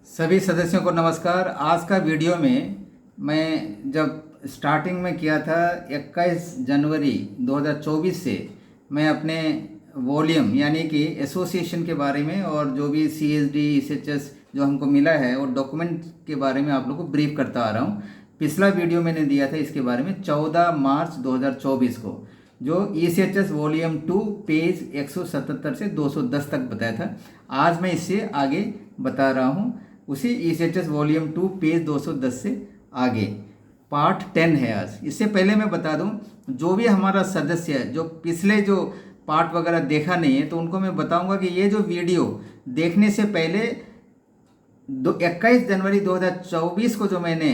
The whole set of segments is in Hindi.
सभी सदस्यों को नमस्कार। आज का वीडियो में मैं जब स्टार्टिंग में किया था 21 जनवरी 2024 से मैं अपने वॉल्यूम यानी कि एसोसिएशन के बारे में और जो भी CSD ECHS जो हमको मिला है और डॉक्यूमेंट के बारे में आप लोग को ब्रीफ करता आ रहा हूँ। पिछला वीडियो मैंने दिया था इसके बारे में 14 मार्च 2024 को, जो ECHS वॉल्यूम 2 पेज 177 से 210 तक बताया था। आज मैं इससे आगे बता रहा हूँ, उसी ECHS वॉल्यूम 2 पेज 210 से आगे पार्ट 10 है आज। इससे पहले मैं बता दूं, जो भी हमारा सदस्य है जो पिछले जो पार्ट वगैरह देखा नहीं है तो उनको मैं बताऊंगा कि ये जो वीडियो देखने से पहले 21 जनवरी 2024 को जो मैंने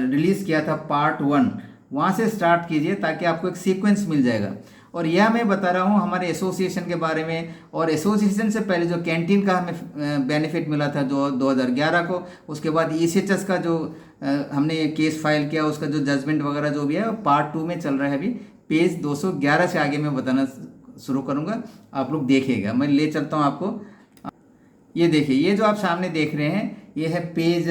रिलीज़ किया था पार्ट 1, वहाँ से स्टार्ट कीजिए ताकि आपको एक सीक्वेंस मिल जाएगा। और यह मैं बता रहा हूँ हमारे एसोसिएशन के बारे में, और एसोसिएशन से पहले जो कैंटीन का हमें बेनिफिट मिला था जो 2011 को, उसके बाद ECHS का जो हमने केस फाइल किया उसका जो जजमेंट वगैरह जो भी है पार्ट 2 में चल रहा है। अभी पेज 211 से आगे मैं बताना शुरू करूँगा, आप लोग देखिएगा। मैं ले चलता हूँ आपको। ये देखिए, ये जो आप सामने देख रहे हैं ये है पेज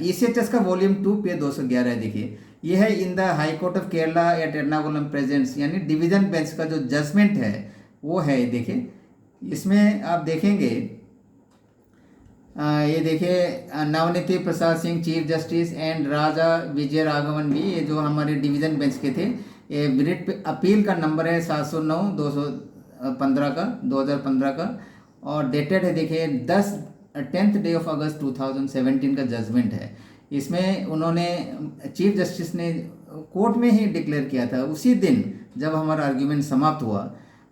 ECHS का वॉल्यूम 2 पेज 211 है। देखिए ये है in the high court of Kerala at Ernakulam presents, यानी डिवीजन बेंच का जो जजमेंट है वो है। देखिए इसमें आप देखेंगे, ये देखिए Navniti Prasad Singh chief justice and राजा विजय राघवन भी, ये जो हमारे डिवीजन बेंच के थे। ये रिट अपील का नंबर है 709 215 का 2015 का, और डेटेड है देखिए 10th डे ऑफ अगस्त 2017 का जजमेंट है। इसमें उन्होंने चीफ जस्टिस ने कोर्ट में ही डिक्लेयर किया था उसी दिन जब हमारा आर्ग्यूमेंट समाप्त हुआ।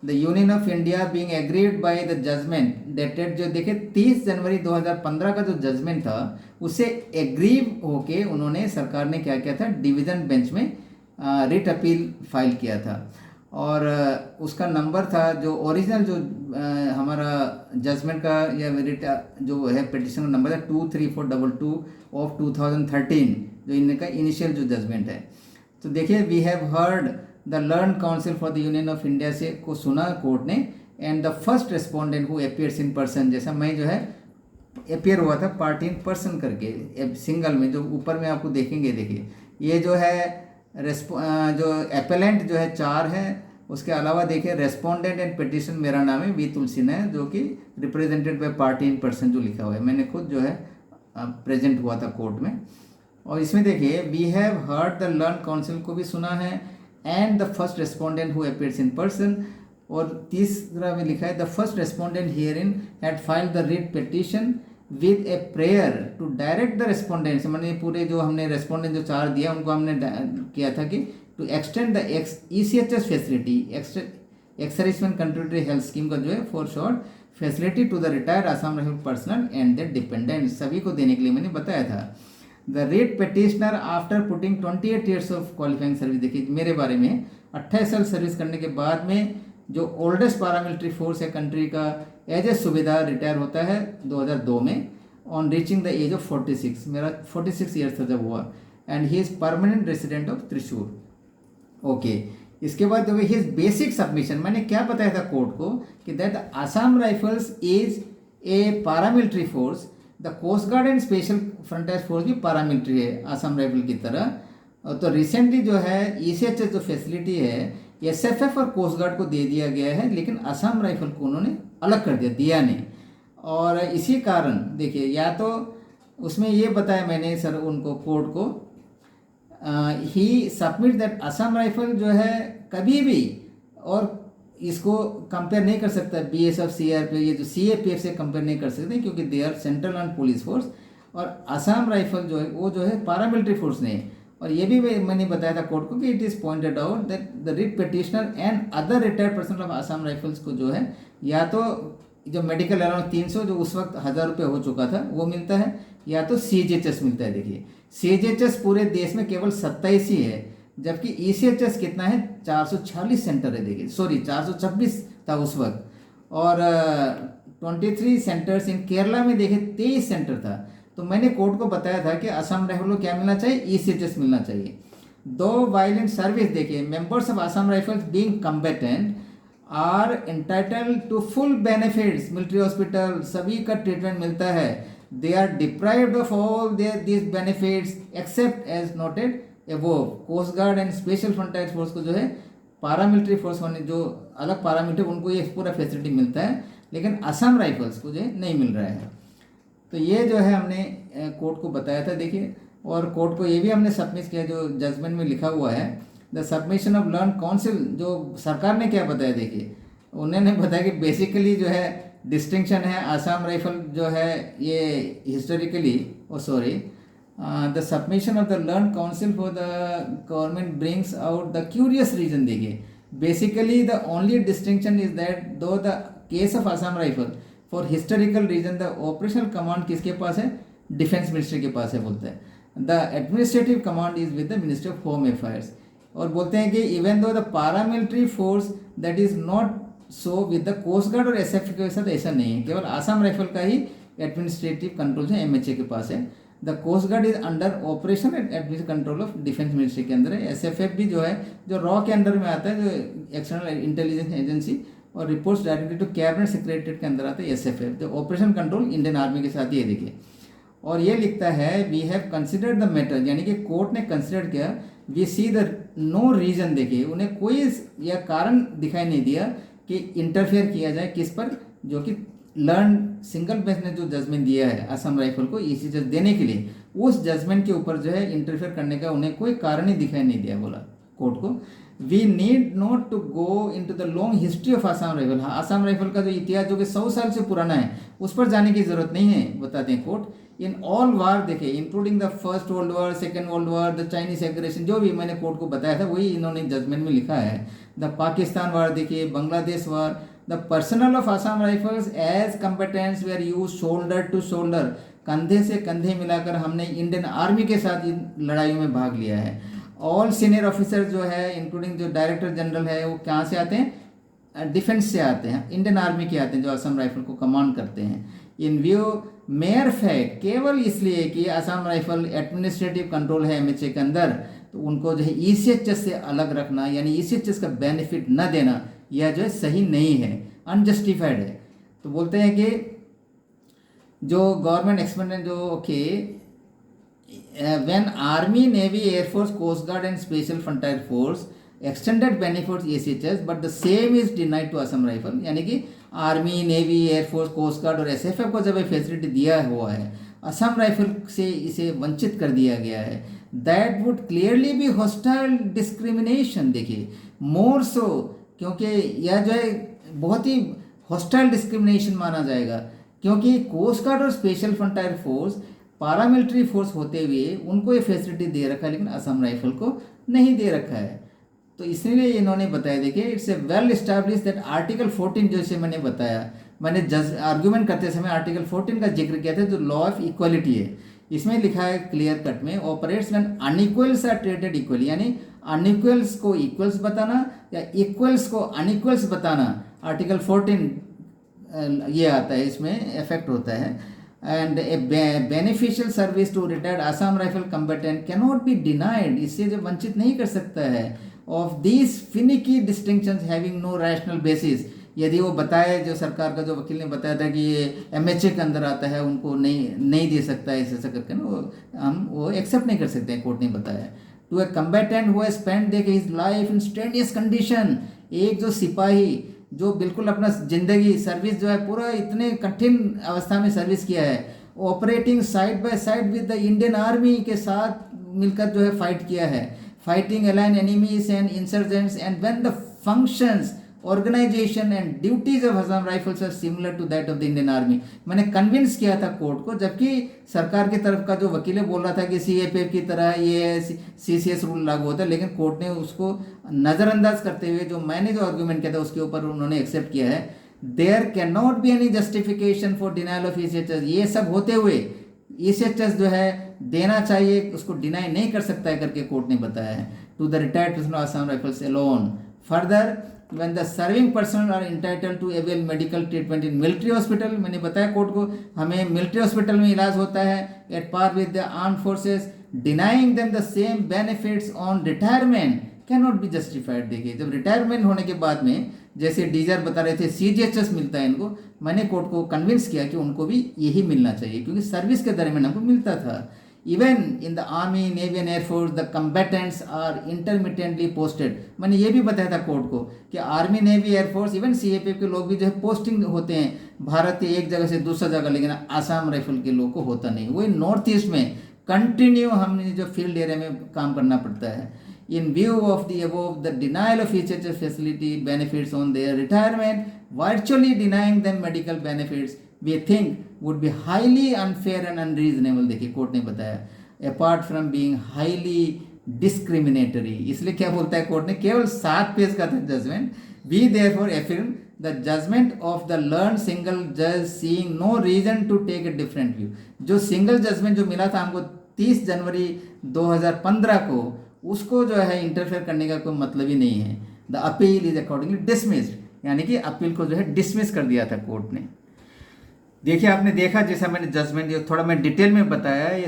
The union of India being agreed by the judgment dated, जो देखिए 30 जनवरी 2015 का जो जजमेंट था उससे एग्री होके उन्होंने, सरकार ने क्या किया था, डिवीजन बेंच में रिट अपील फाइल किया था। और उसका नंबर था जो ओरिजिनल जो हमारा जजमेंट का या रिट जो है पिटिशन का नंबर है 23422 ऑफ 2013, जो इनका इनिशियल जो जजमेंट है। तो देखिए we have heard the learn council for the union of India से को सुना कोर्ट ने, and the first respondent who appears in person, जैसा मैं जो है अपियर हुआ था पार्ट इन पर्सन करके सिंगल में, जो ऊपर में आपको देखेंगे। देखिए ये जो है जो एपेलेंट जो है 4 है, उसके अलावा देखिए रेस्पोंडेंट एंड पिटिशन मेरा नाम है वी तुलसीन है, जो कि represented by party in person जो लिखा हुआ है, मैंने खुद जो है प्रेजेंट हुआ था कोर्ट में। और इसमें देखिए we have heard the learn counsel को भी सुना है, and the first respondent who appears in person, और तीसरा में लिखा है the first respondent herein had filed the writ petition with a prayer to direct the respondents, मैंने पूरे जो हमने रेस्पोंडेंट जो 4 दिया उनको हमने किया था कि to extend the ECHS facility एक्सरिचमेंट कंट्रीब्यूटरी हेल्थ स्कीम का जो है for short facility to the retired Assam rifle personal and their dependents, सभी को देने के लिए मैंने बताया था। The writ petitioner after putting 28 years of qualifying service, देखिए मेरे बारे में 28 साल सर्विस करने के बाद में जो ओल्डेस्ट पारामिलिट्री फोर्स है कंट्री का एज ए सुबेदार रिटायर होता है 2002 में on reaching the age of 46, मेरा 46 ईयर्स था जब हुआ, and he is permanent resident of Thrissur. Okay, इसके बाद जो हिज बेसिक सबमिशन, मैंने क्या बताया था कोर्ट को कि that Assam Rifles is a paramilitary force, the coast guard and special frontier force भी पारामिलिट्री है आसाम राइफल की तरह। तो रिसेंटली जो है ECHS जो फैसिलिटी है SFF और कोस्ट गार्ड को दे दिया गया है, लेकिन असम राइफल को उन्होंने अलग कर दिया नहीं। और इसी कारण देखिए, या तो उसमें ये बताया मैंने सर उनको कोर्ट को, ही सबमिट दैट असम राइफल जो है कभी भी और इसको कंपेयर नहीं कर सकता BSF CRPF, ये जो CAPF से कंपेयर नहीं कर सकते क्योंकि they are central and police force, और असम राइफल जो है वो जो है पारामिलिट्री फोर्स नहीं है। और ये भी मैंने बताया था कोर्ट को कि it is pointed out that the writ petitioner and other retired person of Assam rifles को जो है या तो जो मेडिकल अलाउंस 300 जो उस वक्त 1000 रुपये हो चुका था वो मिलता है, या तो CGHS मिलता है। देखिए CGHS पूरे देश में केवल 27 ही है, जबकि ECHS कितना है 446 सेंटर है। देखिए सॉरी 426 था उस वक्त, और 23 सेंटर्स इन केरला में देखिए 23 सेंटर था। तो मैंने कोर्ट को बताया था कि असम राइफल को क्या मिलना चाहिए, ECHS मिलना चाहिए। दो वायलेंट सर्विस, देखिए members of Assam rifles being combatant are entitled to full benefits, military hospital सभी का ट्रीटमेंट मिलता है, they are deprived of all their this benefits except as noted above. Coast guard and special frontier force को जो है पारामिलिट्री फोर्स होने जो अलग पारामिलिट्री उनको ये पूरा फैसिलिटी मिलता है, लेकिन असम राइफल्स को जो है नहीं मिल रहा है। तो ये जो है हमने कोर्ट को बताया था देखिए, और कोर्ट को ये भी हमने सबमिट किया जो जजमेंट में लिखा हुआ है, the submission of learn council. जो सरकार ने क्या बताया देखिए, उन्होंने बताया कि बेसिकली जो है डिस्टिंक्शन है आसाम राइफल जो है ये historically the submission of the learn council for the government brings out the curious reason. देखिए basically the only distinction is that though the case of Assam rifle for historical reason the operational command किसके पास है, डिफेंस मिनिस्ट्री के पास है बोलते हैं, the administrative command is with the ministry of home affairs. और बोलते हैं कि even though the paramilitary force that is not so with the coast guard और एसएफ के साथ ऐसा नहीं है, केवल आसाम राइफल का ही एडमिनिस्ट्रेटिव कंट्रोल है एमएचए के पास है। The coast guard is under operation and administrative control of defence ministry के अंदर है। एसएफएफ भी जो है जो रॉ के अंडर में आता है, जो एक्सटर्नल इंटेलिजेंस एजेंसी, और reports directly to cabinet secretariat के अंदर आते हैं एसएफएफ। जो ऑपरेशन कंट्रोल इंडियन आर्मी के साथ ये देखिए, और ये लिखता है we have considered the matter, यानी कि कोर्ट ने कंसिडर किया, we see the no reason, देखिए उन्हें कोई या कारण दिखाई नहीं दिया कि इंटरफेयर किया जाए किस पर, जो कि लर्न सिंगल बेंच ने जो जजमेंट दिया है असम राइफल को इसी जज देने के लिए, उस जजमेंट के ऊपर जो है इंटरफेयर करने का उन्हें कोई कारण ही दिखाई नहीं दिया, बोला कोर्ट को। We need not to go in to the long history of Assam Rifle. हाँ, आसाम राइफल का जो इतिहास जो कि 100 साल से पुराना है उस पर जाने की जरूरत नहीं है, बताते हैं कोर्ट। इन ऑल वार देखिए including the first world war, second world war, the Chinese aggression, जो भी मैंने कोर्ट को बताया था वही इन्होंने जजमेंट में लिखा है। द पाकिस्तान वार देखिए, Bangladesh war, the personal of Assam rifles as competents were use shoulder to shoulder, कंधे से कंधे मिलाकर हमने इंडियन आर्मी के साथ इन लड़ाइयों में भाग लिया है। ऑल सीनियर ऑफिसर जो है इंक्लूडिंग जो डायरेक्टर जनरल है वो कहाँ से आते हैं, डिफेंस से आते हैं, इंडियन आर्मी के आते हैं जो असम राइफल को कमांड करते हैं। इन व्यू मेयर फैक्ट, केवल इसलिए कि असम राइफल एडमिनिस्ट्रेटिव कंट्रोल है एमएचए के अंदर, तो उनको जो है ईसीएचएस से अलग रखना यानी ईसीएचएस का बेनिफिट न देना यह जो है सही नहीं है, अनजस्टिफाइड है। तो बोलते हैं कि जो गवर्नमेंट एक्सपेंडिचर जो okay when army navy air force coast guard and special frontier force extended benefits ACHS but the same is denied to Assam Rifle, यानी कि army navy air force coast guard और एसएफएफ को जब ये फैसिलिटी दिया हुआ है असम राइफल से इसे वंचित कर दिया गया है। That would clearly be hostile discrimination, देखिए मोर सो, क्योंकि यह जो है बहुत ही हॉस्टाइल डिस्क्रिमिनेशन माना जाएगा, क्योंकि कोस्ट गार्ड और special frontier force paramilitary force होते हुए उनको ये फैसिलिटी दे रखा है लेकिन असम राइफल को नहीं दे रखा है। तो इसलिए इन्होंने बताया, देखिए it's a well establish that article 14 जैसे मैंने बताया, मैंने जज आर्ग्यूमेंट करते समय आर्टिकल 14 का जिक्र किया था जो लॉ ऑफ इक्वलिटी है। इसमें लिखा है क्लियर कट में, operates when unequals are treated equally, यानी अनइक्वल्स को इक्वल्स बताना या इक्वल्स को अनइक्वल्स बताना, आर्टिकल 14 ये आता है, इसमें इफेक्ट होता है। And a beneficial service to retired Assam rifle combatant can not be denied, इससे जो वंचित नहीं कर सकता है of these finicky distinctions having no rational basis. यदि वो बताए, जो सरकार का जो वकील ने बताया था कि ये एमएचए के अंदर आता है उनको नहीं दे सकता है ऐसा करके ना, हम वो एक्सेप्ट नहीं कर सकते हैं, कोर्ट ने बताया। To a combatant who has spent their his life in strenuous condition, एक जो सिपाही जो बिल्कुल अपना जिंदगी सर्विस जो है पूरा इतने कठिन अवस्था में सर्विस किया है, operating side by side with the Indian army के साथ मिलकर जो है फाइट किया है, fighting alien enemies and insurgents and when the functions organisation and duties of Assam Rifles are similar to that of the Indian army. मैंने कन्विंस किया था कोर्ट को, जबकि सरकार की तरफ का जो वकील बोल रहा था कि सीएपीएफ की तरह ये सीसीएस रूल लागू होता है, लेकिन कोर्ट ने उसको नज़रअंदाज करते हुए जो मैंने जो आर्ग्यूमेंट किया था उसके ऊपर उन्होंने एक्सेप्ट किया है। There can not be any justification for denial of ECHS, ये सब होते हुए ईसीएचएस जो है देना चाहिए, उसको डिनाई नहीं कर सकता है करके कोर्ट ने बताया है, to the retired person of Assam rifles alone. Further when the serving personnel are entitled to avail medical treatment in military hospital, मैंने बताया कोर्ट को हमें मिलिट्री हॉस्पिटल में इलाज होता है at par with the armed forces, denying them the same benefits on retirement cannot be justified। देखिए जब रिटायरमेंट होने के बाद में जैसे डीजर बता रहे थे सीजीएचएस मिलता है इनको, मैंने कोर्ट को कन्विंस किया कि उनको भी यही मिलना चाहिए क्योंकि सर्विस के दरमियान हमको मिलता था। Even in the army, navy and air force the combatants are intermittently posted. मैंने ये भी बताया था कोर्ट को कि army, navy, air force, even CAPF के लोग भी जो है पोस्टिंग होते हैं भारत के एक जगह से दूसरा जगह, लेकिन आसाम राइफल के लोग को होता नहीं। वही नॉर्थ ईस्ट में कंटिन्यू हमने जो फील्ड एरिया में काम करना पड़ता है। In view of the above, the denial of EHS facility benefits on their retirement, virtually denying them medical benefits, we think would be highly unfair and unreasonable। देखिए कोर्ट ने बताया, apart from being highly discriminatory। इसलिए क्या बोलता है कोर्ट ने, केवल 7 पेज का था judgement. We therefore affirm the judgment of the learned single judge, seeing no reason to take a different view। जो सिंगल जजमेंट जो मिला था हमको 30 जनवरी 2015 को, उसको जो है इंटरफेयर करने का कोई मतलब ही नहीं है। The appeal is accordingly dismissed, यानी कि अपील को जो है डिसमिस कर दिया था कोर्ट ने। देखिए आपने देखा जैसा मैंने जजमेंट ये थोड़ा मैं डिटेल में बताया, ये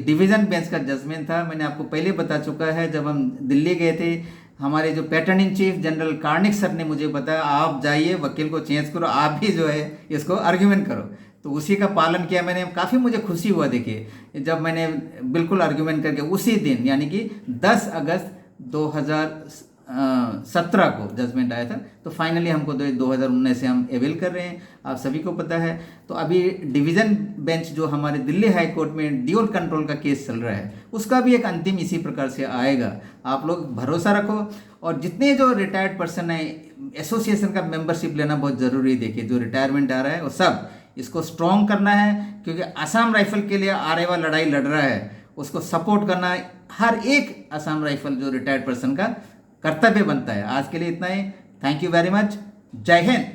डिवीजन बेंच का जजमेंट था। मैंने आपको पहले बता चुका है, जब हम दिल्ली गए थे हमारे जो pattern in chief general Karnik sir ने मुझे बताया आप जाइए वकील को चेंज करो, आप भी जो है इसको आर्ग्यूमेंट करो। तो उसी का पालन किया मैंने, काफ़ी मुझे खुशी हुआ। देखिए जब मैंने बिल्कुल आर्ग्यूमेंट करके उसी दिन यानी कि 10 अगस्त 2017 को जजमेंट आया था, तो फाइनली हमको 2019 से हम अवेल कर रहे हैं, आप सभी को पता है। तो अभी डिवीज़न बेंच जो हमारे दिल्ली हाई कोर्ट में ड्यूल कंट्रोल का केस चल रहा है, उसका भी एक अंतिम इसी प्रकार से आएगा। आप लोग भरोसा रखो, और जितने जो रिटायर्ड पर्सन है एसोसिएशन का मेंबरशिप लेना बहुत ज़रूरी है। देखिए जो रिटायरमेंट आ रहा है वो सब इसको स्ट्रॉन्ग करना है, क्योंकि असम राइफल के लिए आरेवा लड़ाई लड़ रहा है, उसको सपोर्ट करना हर एक असम राइफल जो रिटायर्ड पर्सन का कर्तव्य बनता है। आज के लिए इतना ही, थैंक यू वेरी मच, जय हिंद।